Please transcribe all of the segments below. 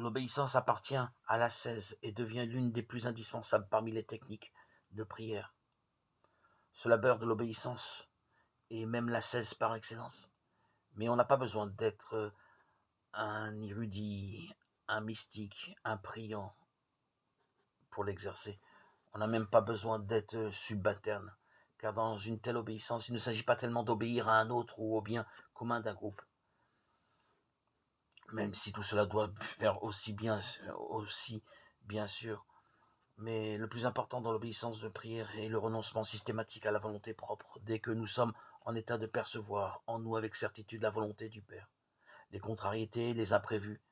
L'obéissance appartient à l'ascèse et devient l'une des plus indispensables parmi les techniques de prière. Ce labeur de l'obéissance est même l'ascèse par excellence. Mais on n'a pas besoin d'être un érudit, un mystique, un priant pour l'exercer. On n'a même pas besoin d'être subalterne, car dans une telle obéissance, il ne s'agit pas tellement d'obéir à un autre ou au bien commun d'un groupe, même si tout cela doit faire aussi bien sûr. Mais le plus important dans l'obéissance de prière est le renoncement systématique à la volonté propre, dès que nous sommes en état de percevoir en nous avec certitude la volonté du Père. Les contrariétés, les imprévus,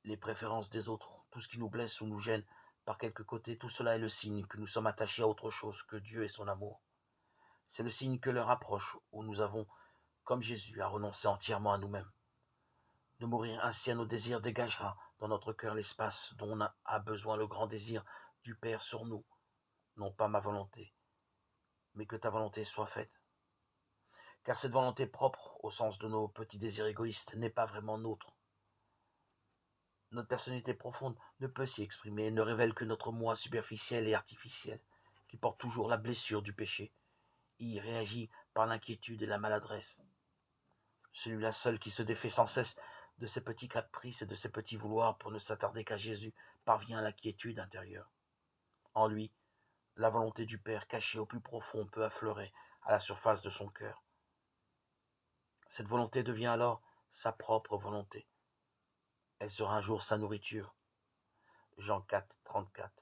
les préférences des autres, tout ce qui nous blesse ou nous gêne par quelque côté, tout cela est le signe que nous sommes attachés à autre chose que Dieu et son amour. C'est le signe que leur approche où nous avons, comme Jésus, à renoncer entièrement à nous-mêmes. De mourir ainsi à nos désirs dégagera dans notre cœur l'espace dont a besoin le grand désir du Père sur nous. Non pas ma volonté, mais que ta volonté soit faite. Car cette volonté propre, au sens de nos petits désirs égoïstes, n'est pas vraiment nôtre. Notre personnalité profonde ne peut s'y exprimer et ne révèle que notre moi superficiel et artificiel, qui porte toujours la blessure du péché, y réagit par l'inquiétude et la maladresse. Celui-là seul qui se défait sans cesse de ses petits caprices et de ses petits vouloirs pour ne s'attarder qu'à Jésus parvient à la quiétude intérieure. En lui, la volonté du Père cachée au plus profond peut affleurer à la surface de son cœur. Cette volonté devient alors sa propre volonté. Elle sera un jour sa nourriture. Jean 4, 34.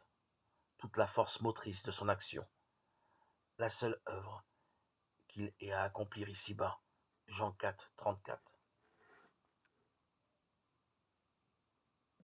Toute la force motrice de son action. La seule œuvre qu'il ait à accomplir ici-bas. Jean 4, 34.